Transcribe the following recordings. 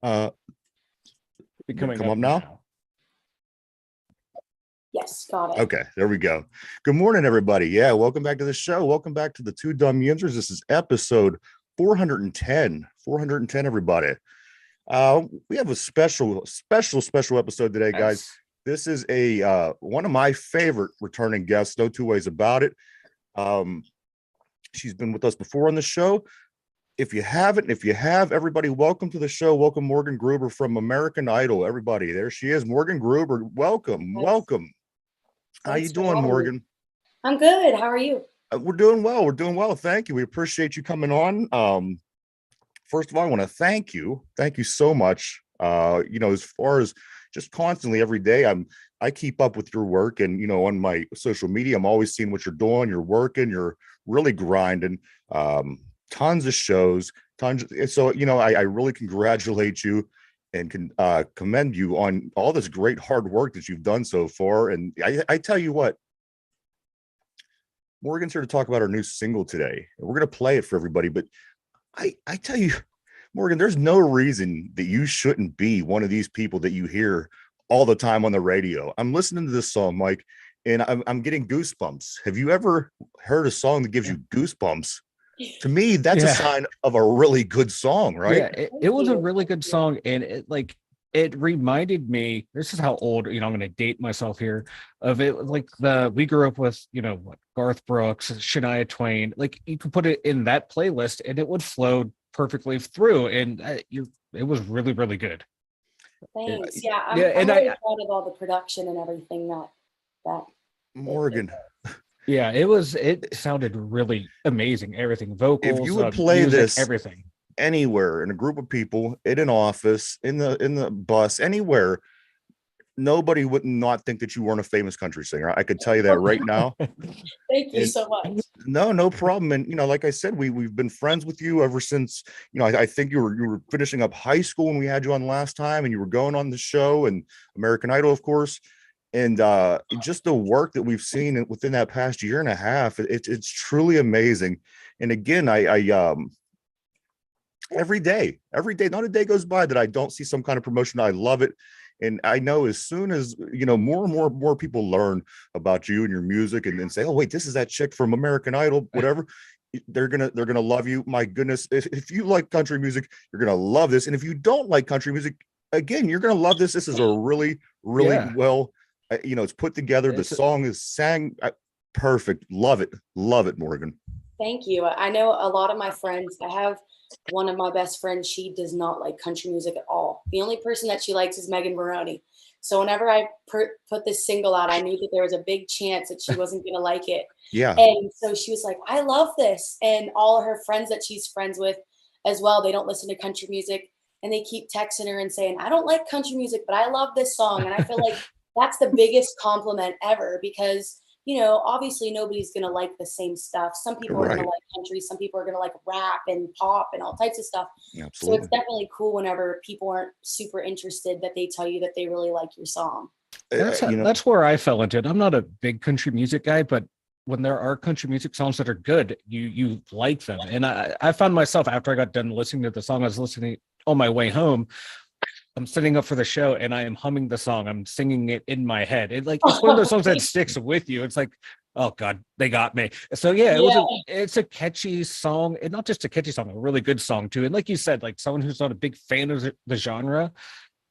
Uh, come up now. Yes, got it. Okay, there we go. Good morning, everybody. Yeah, welcome back to the show. Welcome back to the Two Dum Yinzers. This is episode 410. 410, everybody. We have a special episode today, guys. Yes. This is a one of my favorite returning guests. No two ways about it. She's been with us before on the show. If you haven't, if you have, everybody, welcome to the show. Welcome Morgan Gruber from American Idol. Everybody, there she is, Morgan Gruber. Welcome, Nice. welcome. How you doing, Morgan? I'm good. How are you? We're doing well. We're doing well. Thank you. We appreciate you coming on. First of all, I want to thank you. Thank you so much. As far as just constantly every day, I keep up with your work, and on my social media, I'm always seeing what you're doing. You're working. You're really grinding. Tons of shows. So I really congratulate you and can commend you on all this great hard work that you've done so far. And I tell you what, Morgan's here to talk about our new single today. We're going to play it for everybody, but I tell you, Morgan, there's no reason that you shouldn't be one of these people that you hear all the time on the radio. I'm listening to this song, Mike, and I'm getting goosebumps. Have you ever heard a song that gives you goosebumps? To me, that's a sign of a really good song, right? Yeah, it was a really good song, and it reminded me, this is how old, I'm going to date myself here, of it, like we grew up with, Garth Brooks, Shania Twain, like you could put it in that playlist and it would flow perfectly through, and it was really, really good. Thanks. Yeah, I'm really proud of all the production and everything that Morgan. Yeah, it sounded really amazing. Everything, vocals, if you would play music, this everything anywhere, in a group of people, in an office, in the bus, anywhere, nobody would not think that you weren't a famous country singer. I could tell you that right now. Thank you so much. No problem. And like I said, we've been friends with you ever since, I think you were finishing up high school when we had you on last time, and you were going on the show and American Idol, of course. And just the work that we've seen within that past year and a half, it's truly amazing. And again, I every day, not a day goes by that I don't see some kind of promotion. I love it. And I know as soon as, more and more people learn about you and your music and say, oh, wait, this is that chick from American Idol, whatever, they're going to love you. My goodness. If you like country music, you're going to love this. And if you don't like country music, again, you're going to love this. This is a really, really well, it's put together. The song is sang perfect. Love it, Morgan. Thank you. I know a lot of my friends. I have one of my best friends. She does not like country music at all. The only person that she likes is Megan Maroney. So whenever I put this single out, I knew that there was a big chance that she wasn't going to like it. Yeah. And so she was like, I love this. And all of her friends that she's friends with as well, they don't listen to country music. And they keep texting her and saying, I don't like country music, but I love this song. And I feel like that's the biggest compliment ever, because obviously nobody's going to like the same stuff. Some people are going to like country. Some people are going to like rap and pop and all types of stuff. Absolutely. So it's definitely cool whenever people aren't super interested that they tell you that they really like your song. That's where I fell into it. I'm not a big country music guy, but when there are country music songs that are good, you like them. And I found myself, after I got done listening to the song, I was listening on my way home. I'm setting up for the show and I am humming the song. I'm singing it in my head. It's one of those songs that sticks with you. It's like, oh God, they got me. So it's a catchy song, and not just a catchy song, a really good song too. And like you said, like someone who's not a big fan of the genre,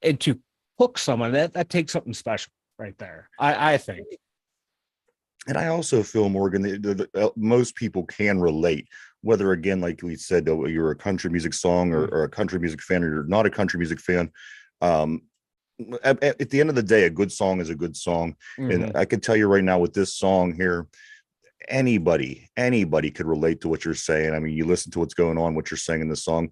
and to hook someone, that takes something special right there. I think. And I also feel, Morgan, that most people can relate, whether, again, like we said, you're a country music song or a country music fan, or you're not a country music fan. At the end of the day, a good song is a good song. Mm-hmm. And I can tell you right now, with this song here, anybody could relate to what you're saying. I mean, you listen to what's going on, what you're saying in the song,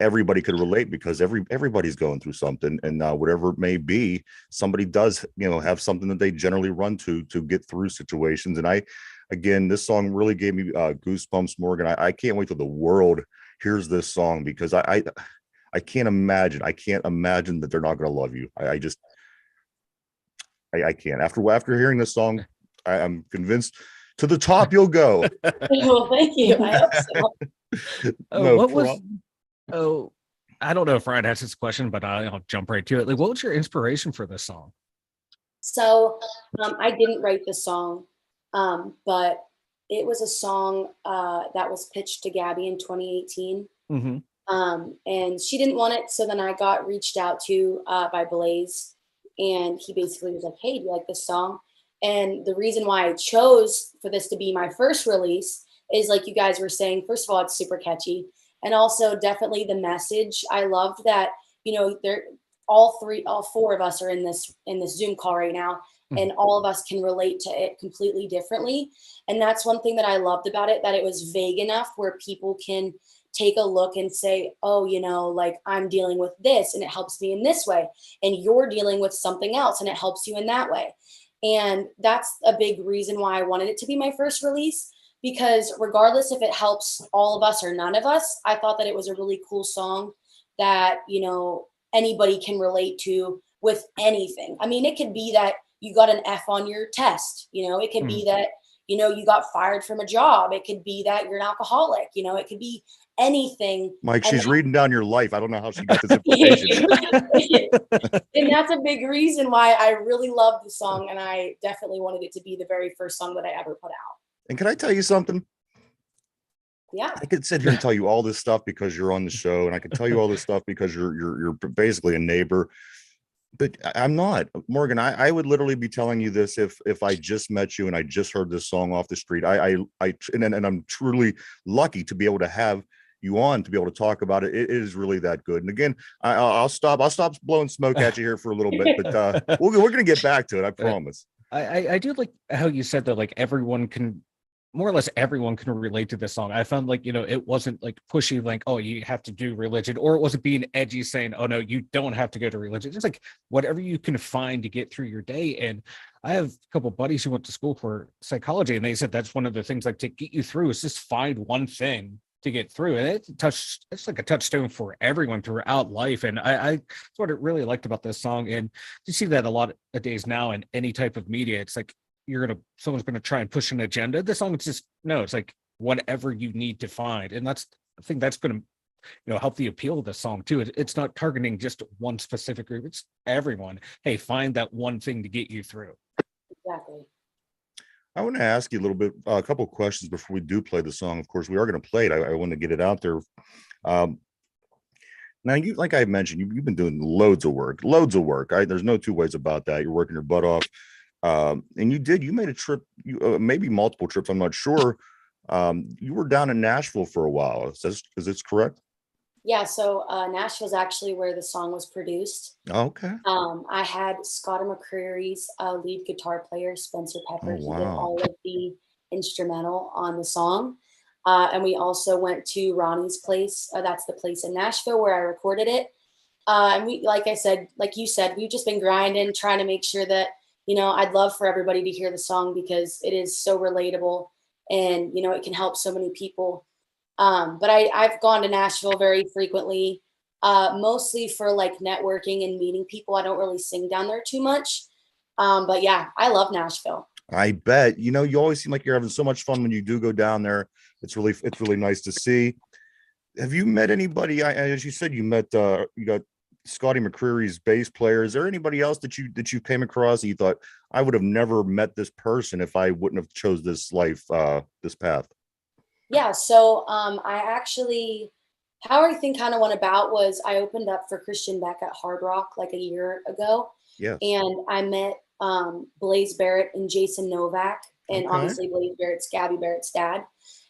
everybody could relate, because everybody's going through something, and whatever it may be, somebody does have something that they generally run to get through situations. And again, this song really gave me goosebumps, Morgan. I can't wait till the world hears this song, because I can't imagine that they're not going to love you. I can't. After hearing this song, I'm convinced to the top you'll go. Well, thank you. I hope so. I don't know if Ryan has this question, but I'll jump right to it. Like, what was your inspiration for this song? So I didn't write the song, but it was a song that was pitched to Gabby in 2018. Mm-hmm. And she didn't want it. So then I got reached out to by Blaze, and he basically was like, hey, do you like this song? And the reason why I chose for this to be my first release is, like you guys were saying, first of all, it's super catchy. And also definitely the message. I loved that, they're all four of us are in this Zoom call right now, and all of us can relate to it completely differently. And that's one thing that I loved about it, that it was vague enough where people can take a look and say, oh, like, I'm dealing with this and it helps me in this way, and you're dealing with something else and it helps you in that way. And that's a big reason why I wanted it to be my first release, because regardless if it helps all of us or none of us, I thought that it was a really cool song that, anybody can relate to with anything. I mean, it could be that you got an F on your test, it could be that, you got fired from a job. It could be that you're an alcoholic, it could be anything. Mike, she's reading down your life. I don't know how she got this information. And that's a big reason why I really love the song, and I definitely wanted it to be the very first song that I ever put out. And can I tell you something? Yeah. I could sit here and tell you all this stuff because you're on the show, and I could tell you all this stuff because you're basically a neighbor. But I'm not, Morgan. I would literally be telling you this if I just met you and I just heard this song off the street. And I'm truly lucky to be able to have you on to be able to talk about it. It is really that good. And again, I'll stop blowing smoke at you here for a little bit, but we're gonna get back to it. I promise. I do like how you said that, like, more or less everyone can relate to this song. I found, like, it wasn't like pushy, like, oh, you have to do religion, or it wasn't being edgy saying, oh no, you don't have to go to religion. It's like whatever you can find to get through your day. And I have a couple of buddies who went to school for psychology, and they said that's one of the things, like, to get you through is just find one thing to get through. And it's like a touchstone for everyone throughout life. And I sort of really liked about this song. And you see that a lot of days now in any type of media. It's like someone's gonna try and push an agenda. This song, it's just, no, it's like whatever you need to find. And I think that's gonna help the appeal of the song too. It's not targeting just one specific group, it's everyone. Hey, find that one thing to get you through. Exactly. I want to ask you a couple of questions before we do play the song. Of course, we are going to play it. I want to get it out there. Now, like I mentioned, you've been doing loads of work. There's no two ways about that. You're working your butt off. And you made a trip, maybe multiple trips, I'm not sure. You were down in Nashville for a while. Is this correct? Yeah, so Nashville's actually where the song was produced. Okay. I had Scotty McCreery's lead guitar player, Spencer Pepper. Oh, He did wow. all of the instrumental on the song. And we also went to Ronnie's place. That's the place in Nashville where I recorded it. And we, like you said, we've just been grinding, trying to make sure that, I'd love for everybody to hear the song because it is so relatable, and, it can help so many people. But I've gone to Nashville very frequently, mostly for like networking and meeting people. I don't really sing down there too much. But yeah, I love Nashville. I bet. You always seem like you're having so much fun when you do go down there. It's really nice to see. Have you met anybody? As you said, you got Scotty McCreery's bass player. Is there anybody else that you came across and you thought, I would have never met this person if I wouldn't have chose this life, this path? Yeah, so I actually, how everything kind of went about was I opened up for Christian Beck at Hard Rock like a year ago. Yes. And I met Blaze Barrett and Jason Novak, and Okay. obviously Blaze Barrett's Gabby Barrett's dad.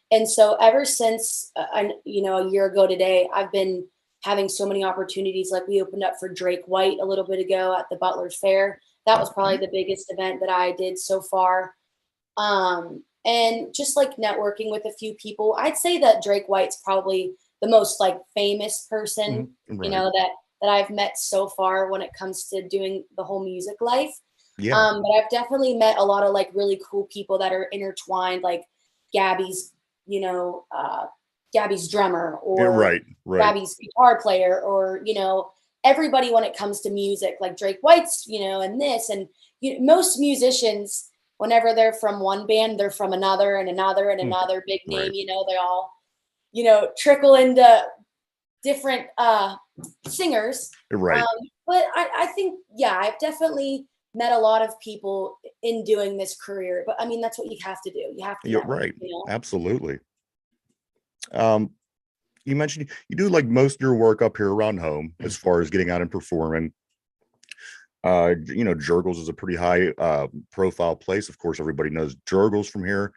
And so ever since, a year ago today, I've been having so many opportunities. Like we opened up for Drake White a little bit ago at the Butler's Fair. That was probably the biggest event that I did so far. And just like networking with a few people. I'd say that Drake White's probably the most like famous person, Right. That I've met so far when it comes to doing the whole music life. Yeah. But I've definitely met a lot of like really cool people that are intertwined, like Gabby's, Gabby's drummer, or Yeah, right. Gabby's guitar player, or, everybody when it comes to music, like Drake White's, and this, and most musicians, whenever they're from one band, they're from another and another and another big name, Right. they all, trickle into different singers. Right. But I think, yeah, I've definitely met a lot of people in doing this career. But I mean, that's what you have to do. You have to You're network, right. you know? Absolutely. You mentioned you do like most of your work up here around home as far as getting out and performing. Jurgles is a pretty high profile place. Of course, everybody knows Jurgles from here.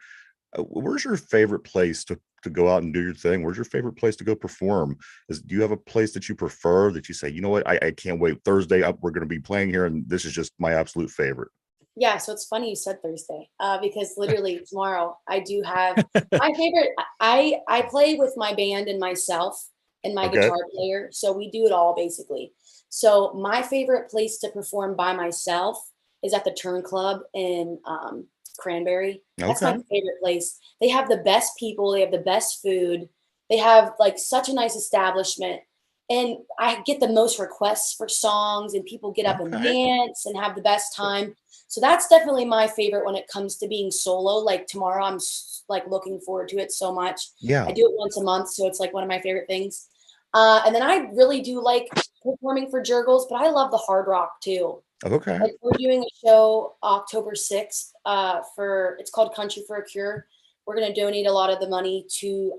Where's your favorite place to go out and do your thing? Where's your favorite place to go perform? Do you have a place that you prefer that you say, you know what, I can't wait, Thursday up, we're going to be playing here, and this is just my absolute favorite? Yeah, so it's funny you said Thursday, because literally tomorrow I do have my favorite. I play with my band and myself and my Okay. guitar player, so we do it all basically. So my favorite place to perform by myself is at the Turn Club in Cranberry. That's my Okay. favorite place. They have the best people. They have the best food. They have like such a nice establishment. And I get the most requests for songs, and people get up and Okay. dance and have the best time. So that's definitely my favorite when it comes to being solo. Like tomorrow, I'm like looking forward to it so much. Yeah. I do it once a month, so it's like one of my favorite things. And then I really do like performing for Jurgles, but I love the hard rock too. Okay. Like we're doing a show October 6th for it's called Country for a Cure. We're gonna donate a lot of the money to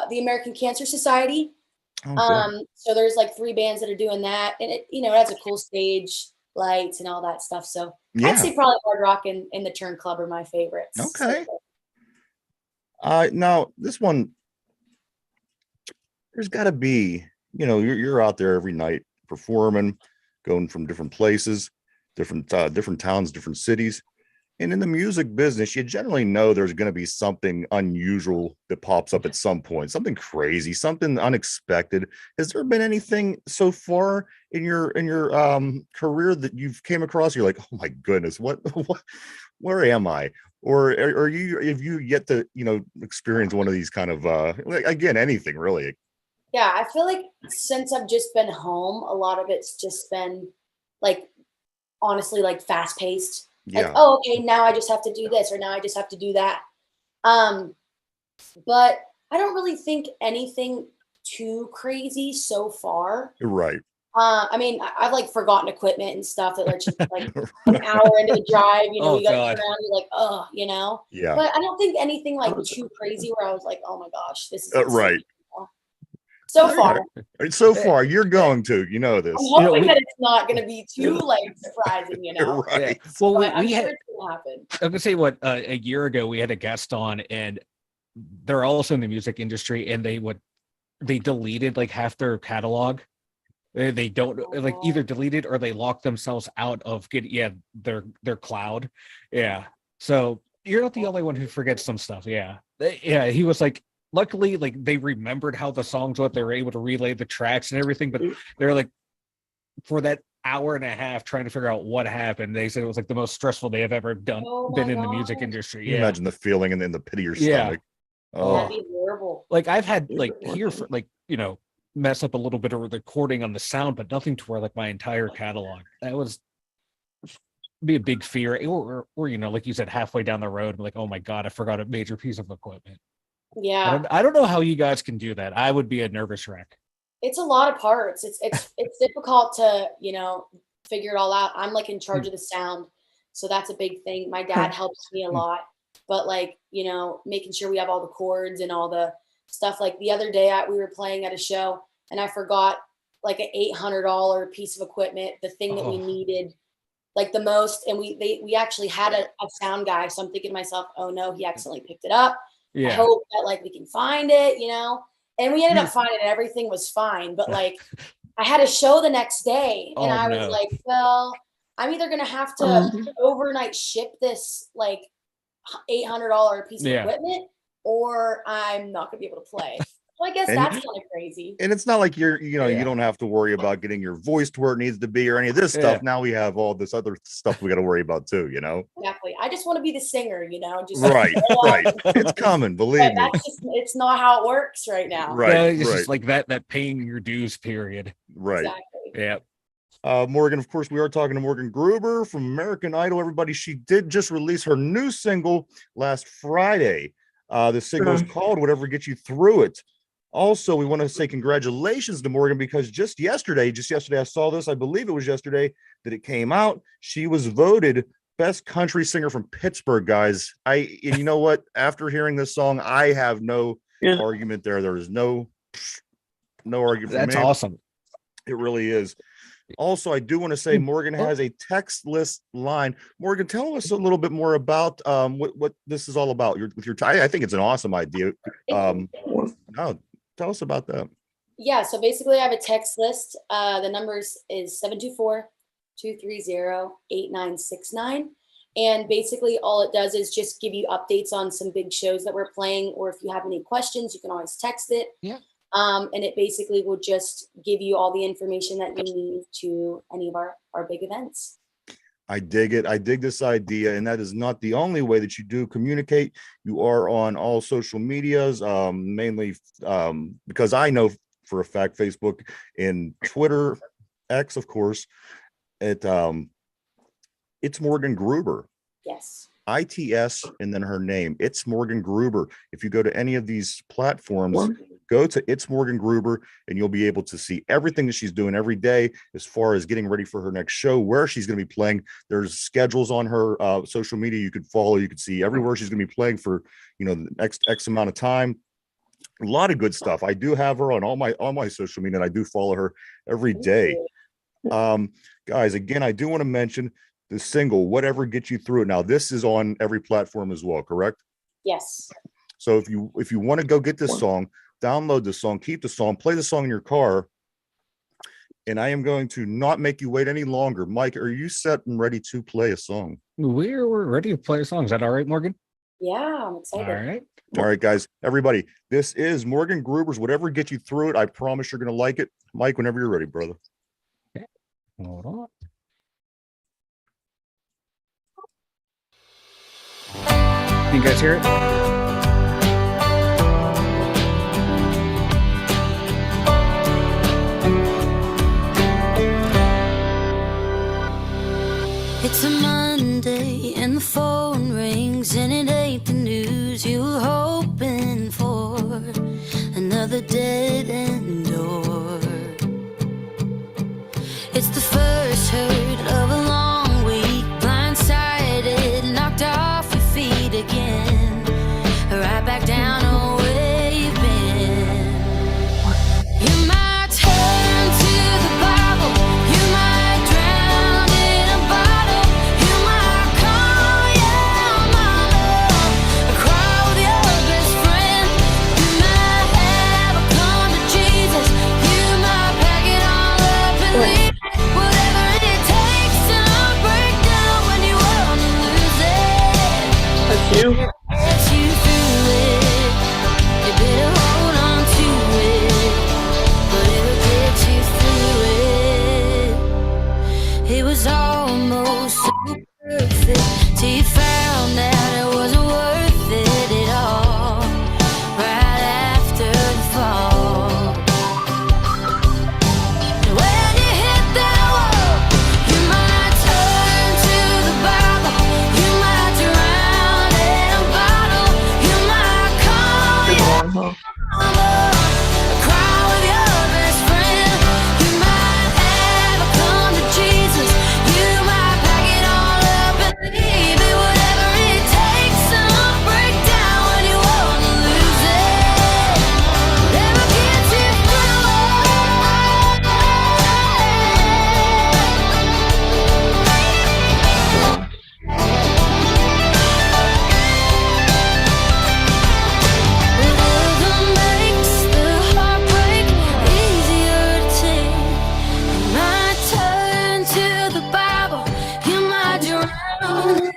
the American Cancer Society. Oh, good. So there's like 3 bands that are doing that, and it has a cool stage, lights, and all that stuff. So I'd Yeah. say probably hard rock and the Turn Club are my favorites. So, Okay. Now this one, there's got to be, you're out there every night performing, going from different places, different towns, different cities. And in the music business, you generally know there's going to be something unusual that pops up at some point, something crazy, something unexpected. Has there been anything so far in your career that you've came across? You're like, oh my goodness, what, where am I? Or are you, have you yet to, experience one of these kind of, again, anything really? yeah, I feel like since I've just been home, a lot of it's just been like honestly like fast paced. Like, Yeah. oh, okay, now I just have to do this, or now I just have to do that. Um, but I don't really think anything too crazy so far. Right. I mean, I've like forgotten equipment and stuff that like an hour into the drive, Oh you got to turn God. around, you're like, oh, Yeah. But I don't think anything like too crazy where I was like, oh my gosh, this is insane. Right. So All far, right. So far, you're going to, this. I'm hoping that it's not going to be too like surprising, Right. Yeah. Well, But I'm we sure had. it's going to happen. I'm gonna say what a year ago we had a guest on, and they're also in the music industry, and they deleted like half their catalog. They don't like either deleted or they lock themselves out of their cloud. Yeah. So you're not the only one who forgets some stuff. Yeah. Yeah. He was like, luckily, like they remembered how the songs went. They were able to relay the tracks and everything, but they're like, for that hour and a half trying to figure out what happened, they said it was like the most stressful they have ever been in the music industry. Can you imagine the feeling in the pit of your Yeah. stomach? That'd Oh, be horrible. Like I've had like here for like, mess up a little bit of recording on the sound, but nothing to where like my entire catalog. That was be a big fear. Or like you said, halfway down the road, I'm like, oh my God, I forgot a major piece of equipment. Yeah. I don't know how you guys can do that. I would be a nervous wreck. It's a lot of parts. It's difficult to, figure it all out. I'm like in charge of the sound. So that's a big thing. My dad helps me a lot. But like, making sure we have all the chords and all the stuff. Like the other day we were playing at a show and I forgot like an $800 piece of equipment, the thing that we needed like the most. And we actually had a sound guy. So I'm thinking to myself, oh no, he accidentally picked it up. Yeah. I hope that like we can find it, And we ended up finding it. Everything was fine. But like I had a show the next day and I was like, well, I'm either going to have to overnight ship this like $800 piece of equipment or I'm not going to be able to play. So I guess that's kind of crazy. And it's not like you don't have to worry about getting your voice to where it needs to be or any of this stuff. Now we have all this other stuff we got to worry about too, Exactly. I just want to be the singer, just right. It's coming, believe me. It's not how it works right now. Right. It's just like that paying your dues period. Right. Exactly. Yeah. Morgan, of course, we are talking to Morgan Gruber from American Idol. Everybody, she did just release her new single last Friday. The single is called Whatever Gets You Through It. Also, we want to say congratulations to Morgan because just yesterday, I saw this. I believe it was yesterday that it came out. She was voted best country singer from Pittsburgh, guys. And you know what? After hearing this song, I have no argument there. There is no argument. That's awesome. It really is. Also, I do want to say Morgan has a text list line. Morgan, tell us a little bit more about what this is all about. I think it's an awesome idea. No, tell us about that. Yeah, so basically I have a text list. The numbers is 724-230-8969. And basically all it does is just give you updates on some big shows that we're playing, or if you have any questions, you can always text it. Yeah. And it basically will just give you all the information that you need to any of our big events. I dig it. I dig this idea. And that is not the only way that you do communicate. You are on all social medias, mainly because I know for a fact Facebook and Twitter, X, of course, it's Morgan Gruber. Yes. ITS and then her name. It's Morgan Gruber. If you go to any of these platforms, go to It's Morgan Gruber and you'll be able to see everything that she's doing every day as far as getting ready for her next show, where she's going to be playing. There's schedules on her social media you could follow. You could see everywhere she's going to be playing for, the next X amount of time. A lot of good stuff. I do have her on all my social media and I do follow her every day. Guys, again, I do want to mention the single, Whatever Gets You Through It. Now, this is on every platform as well, correct? Yes. So if you want to go get this song, download the song, keep the song, play the song in your car. And I am going to not make you wait any longer. Mike, are you set and ready to play a song? We're ready to play a song. Is that all right, Morgan? Yeah, I'm excited. All right, guys, everybody. This is Morgan Gruber's Whatever Gets You Through It. I promise you're going to like it. Mike, whenever you're ready, brother. Okay. Hold on. Can you guys hear it? It's a Monday and the phone rings and it ain't the news you were hoping for. Another dead end door. It's the first hurt of a long week. Blindsided, knocked off your feet again. Right back down on where you've been. You might turn to the Bible. You might drown in a bottle. You might call your mama or cry with your best friend. You might have a come to Jesus. You might pack it all up and leave. Whatever it takes to not break down when you want to lose it. That's you. Gets you through it. You better hold on to it. Whatever gets you through it. It was almost so perfect till you found out it wasn't worth it at all. Right after the fall. When you hit that wall, you might turn to the Bible. You might drown in a bottle. You might call your mama, cry with your best friend. You might have a come to Jesus. You might pack it all up and leave it. Whatever it takes to not break down when you want to lose it. Whatever gets you through Whatever makes the heartbreak easier to take. You might turn to the Bible. You might drown in a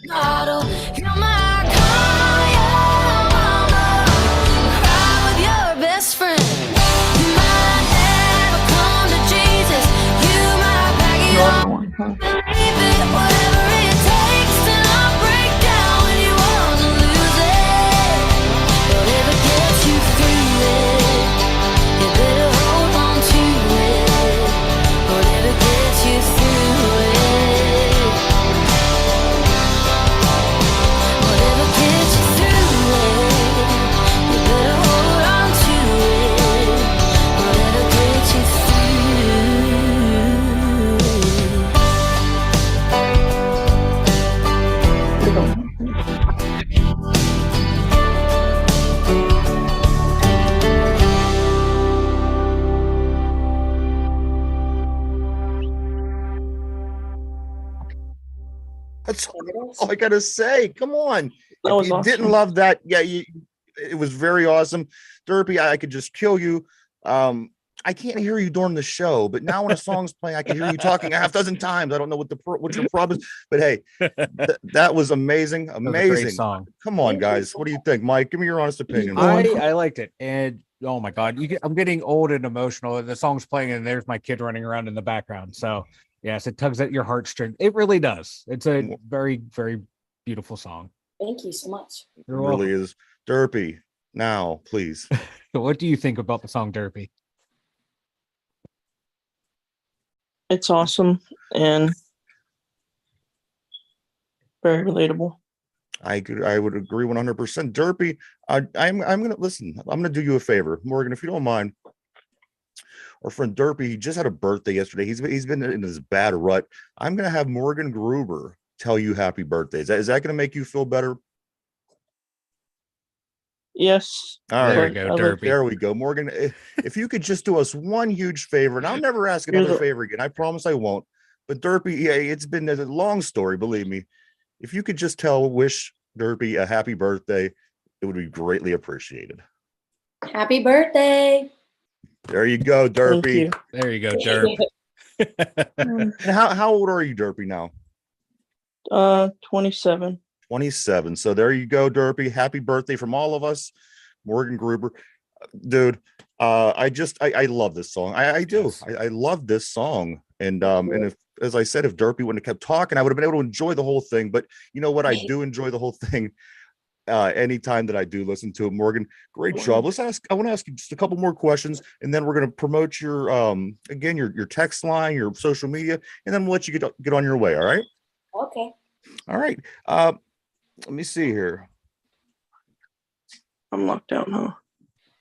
bottle. You might call your mama, cry with your best friend. You might have a come to Jesus. You might pack it all and leave it. Whatever it takes to not break down when you want to lose it. Whatever gets you through it, you better hold on to it. Whatever gets you through it. Whatever gets you through it, you better hold on to it. That's There it is. all I gotta say. Come on. That If was you didn't awesome. love that, yeah, it was very awesome. Derpy, I could just kill you. I can't hear you during the show, but now when a song's playing, I can hear you talking a half dozen times. I don't know what your problem is, but hey, that was amazing. That was a great Amazing. song. Come on, Thank you guys. so What do you think, Mike? Give me your honest opinion. I liked it, and oh my god, I'm getting old and emotional. The song's playing, and there's my kid running around in the background. So yes, it tugs at your heartstring. It really does. It's a very, very beautiful song. Thank you so much. You're It really welcome. is. Derpy, now, please. So what do you think about the song Derpy? It's awesome and very relatable. I would agree 100%. Derpy, I'm gonna listen. I'm gonna do you a favor, Morgan, if you don't mind. Our friend Derpy, he just had a birthday yesterday. He's been in this bad rut. I'm gonna have Morgan Gruber tell you happy birthday. Is that gonna make you feel better? Yes. All There right. you go, I like- Derpy. There we go, Morgan. If you could just do us one huge favor, and I'll never ask Here's another a- favor again. I promise I won't. But Derpy, yeah, it's been a long story, believe me. If you could just wish Derpy a happy birthday, it would be greatly appreciated. Happy birthday. There you go, Thank Derpy. you. There you go, Derp. And how old are you, Derpy, now? 27. 27. So there you go, Derpy. Happy birthday from all of us. Morgan Gruber. Dude, I love this song. I do. Yes. I love this song. And if, as I said, if Derpy wouldn't have kept talking, I would have been able to enjoy the whole thing. But you know what? I do enjoy the whole thing. Anytime that I do listen to it. Morgan, great job. I want to ask you just a couple more questions, and then we're going to promote your again your text line, your social media, and then we'll let you get on your way. All right. Okay. All right. Let me see here. I'm locked out, huh?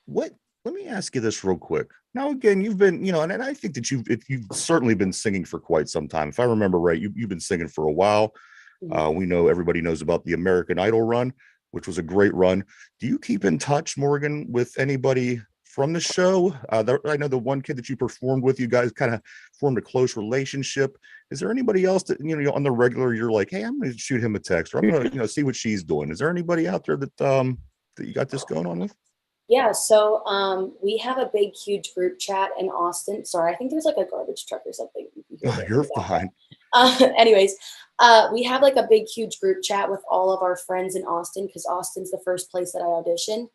Let me ask you this real quick. Now, again, you've been, and I think that you've certainly been singing for quite some time. If I remember right, you've been singing for a while. We know everybody knows about the American Idol run, which was a great run. Do you keep in touch, Morgan, with anybody from the show? I know the one kid that you performed with, you guys kind of formed a close relationship. Is there anybody else that, on the regular, you're like, hey, I'm going to shoot him a text, or I'm going to, see what she's doing? Is there anybody out there that you got this going on with? Yeah, so we have a big, huge group chat in Austin. Sorry, I think there's like a garbage truck or something. Oh, you're fine. Anyways, we have like a big, huge group chat with all of our friends in Austin because Austin's the first place that I auditioned.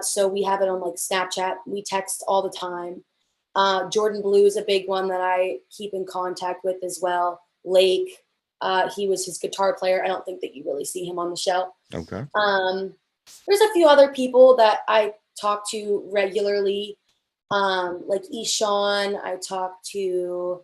So we have it on like Snapchat. We text all the time. Jordan Blue is a big one that I keep in contact with as well. Lake, he was his guitar player. I don't think that you really see him on the show. Okay. There's a few other people that I talk to regularly, like Ishan. I talk to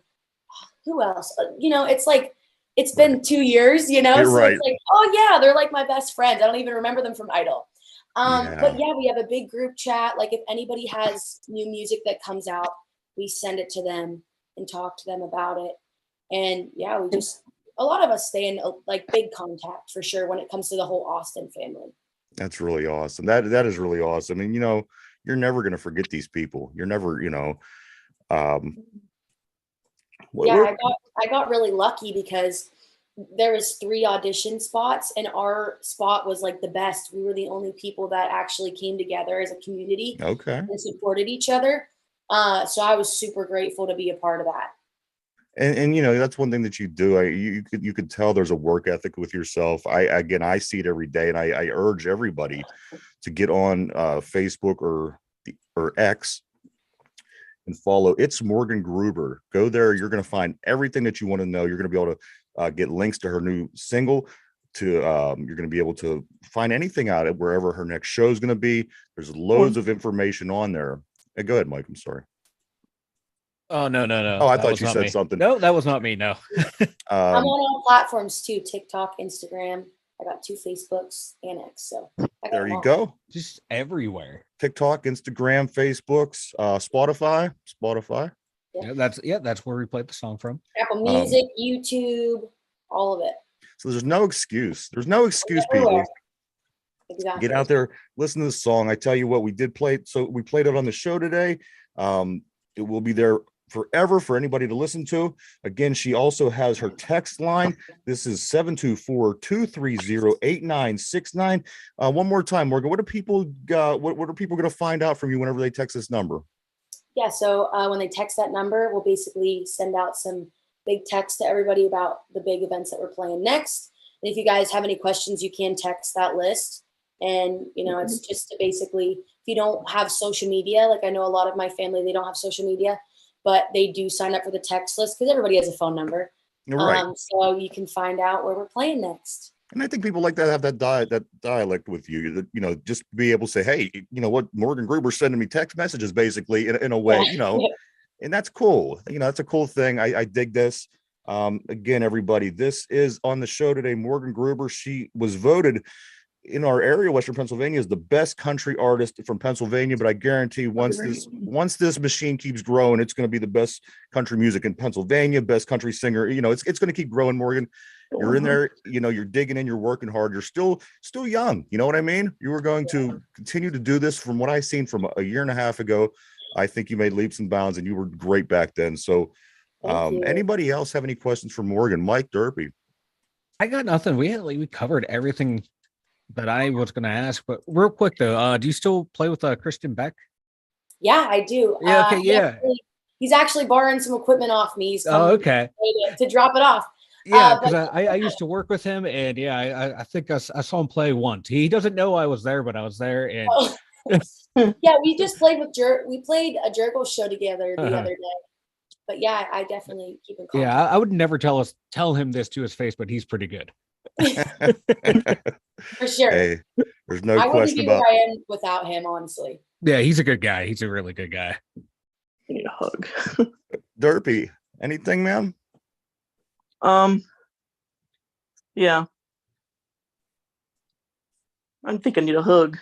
who else? It's like it's been 2 years, You're so right. it's like, oh yeah, they're like my best friends. I don't even remember them from Idol. Yeah. But yeah, we have a big group chat. Like if anybody has new music that comes out, we send it to them and talk to them about it. And yeah, a lot of us stay in like big contact for sure when it comes to the whole Austin family. That's really awesome. That is really awesome. And you're never going to forget these people. You're never, I got really lucky because there was 3 audition spots and our spot was like the best. We were the only people that actually came together as a community okay. and supported each other. So I was super grateful to be a part of that. And that's one thing that you do. You could tell there's a work ethic with yourself. I see it every day, and I urge everybody to get on Facebook or X and follow. It's Morgan Gruber. Go there. You're going to find everything that you want to know. You're going to be able to get links to her new single. You're going to be able to find anything out of wherever her next show is going to be. There's loads of information on there. Hey, go ahead, Mike. I'm sorry. Oh no. Oh, I That thought was you not said me. something. No, that was not me. No. I'm on all platforms too, TikTok, Instagram. I got 2 Facebooks and X. So I got There them you all. go. Just everywhere. TikTok, Instagram, Facebooks, Spotify. Yeah, that's where we played the song from. Apple Music, YouTube, all of it. So there's no excuse. There's no excuse, people. Everywhere. Exactly. Get out there, listen to the song. I tell you what, we did play it. So we played it on the show today. It will be there forever for anybody to listen to. Again, she also has her text line. This is 724-230-8969. One more time, Morgan, what are people what are people going to find out from you whenever they text this number? Yeah, so when they text that number, we'll basically send out some big text to everybody about the big events that we're playing next. And if you guys have any questions, you can text that list. And, it's just to basically, if you don't have social media, like I know a lot of my family, they don't have social media, but they do sign up for the text list because everybody has a phone number. Right. So you can find out where we're playing next. And I think people like to have that dialect with you, that, just be able to say, hey, you know what, Morgan Gruber's sending me text messages basically in a way, and that's cool. That's a cool thing. I dig this. Again, everybody, this is on the show today. Morgan Gruber, she was voted in our area, Western Pennsylvania, is the best country artist from Pennsylvania. But I guarantee once this machine keeps growing, it's going to be the best country music in Pennsylvania, best country singer. It's going to keep growing, Morgan. You're in there, you're digging in, you're working hard. You're still young. You know what I mean? You are going to continue to do this. From what I've seen from a year and a half ago, I think you made leaps and bounds, and you were great back then. So anybody else have any questions for Morgan? Mike Derpy? I got nothing. We covered everything that I was going to ask, but real quick though, do you still play with Christian Beck? Yeah, I do. Yeah. Okay. Yeah. He's actually borrowing some equipment off me. He's coming okay. to drop it off. Yeah, because I used to work with him, and I think I saw him play once. He doesn't know I was there, but I was there. And yeah, we just played with we played a Jurgle show together the other day. But yeah, I definitely keep in contact. Yeah, I would never tell him this to his face, but he's pretty good. For sure. Hey, there's no question about. I wouldn't be where I am without him, honestly. Yeah, he's a good guy. He's a really good guy. I need a hug. Derpy, anything, man? Yeah. I think I need a hug.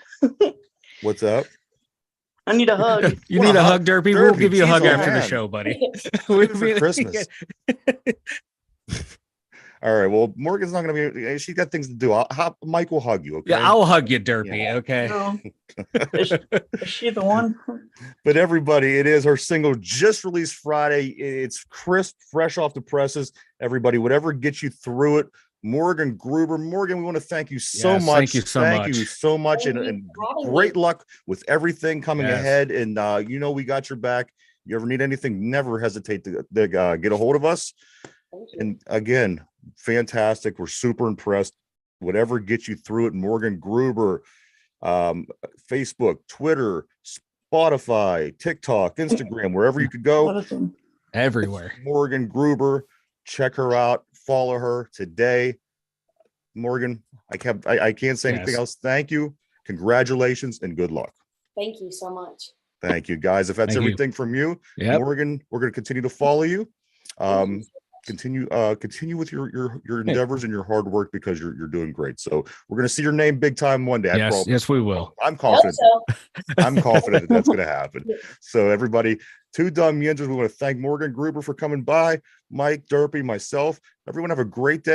What's up? I need a hug. You need a hug, Derpy? We'll give you a hug after the man. show, buddy. For Christmas. All right. Well, Morgan's not going to be. She's got things to do. Mike will hug you. Okay. Yeah, I'll hug you, Derpy. Yeah. Okay. No. Is she the one? But everybody, it is her single just released Friday. It's crisp, fresh off the presses. Everybody, whatever gets you through it. Morgan Gruber. Morgan, we want to thank you so much. Thank you so much. And great luck with everything coming ahead. And we got your back. You ever need anything, never hesitate to get a hold of us. And again, fantastic. We're super impressed. Whatever gets you through it. Morgan Gruber, Facebook, Twitter, Spotify, TikTok, Instagram, wherever you could go. Everywhere. Morgan Gruber. Check her out. Follow her today. Morgan, I can't say anything else. Thank you. Congratulations and good luck. Thank you so much. Thank you, guys. If that's everything from you, Morgan, we're going to continue to follow you. Continue with your endeavors and your hard work, because you're doing great. So we're going to see your name big time one day. Yes, we will. I'm confident. I'm confident that's going to happen. So everybody, to Dum Yinzers, we want to thank Morgan Gruber for coming by. Mike Derpy, myself, everyone have a great day.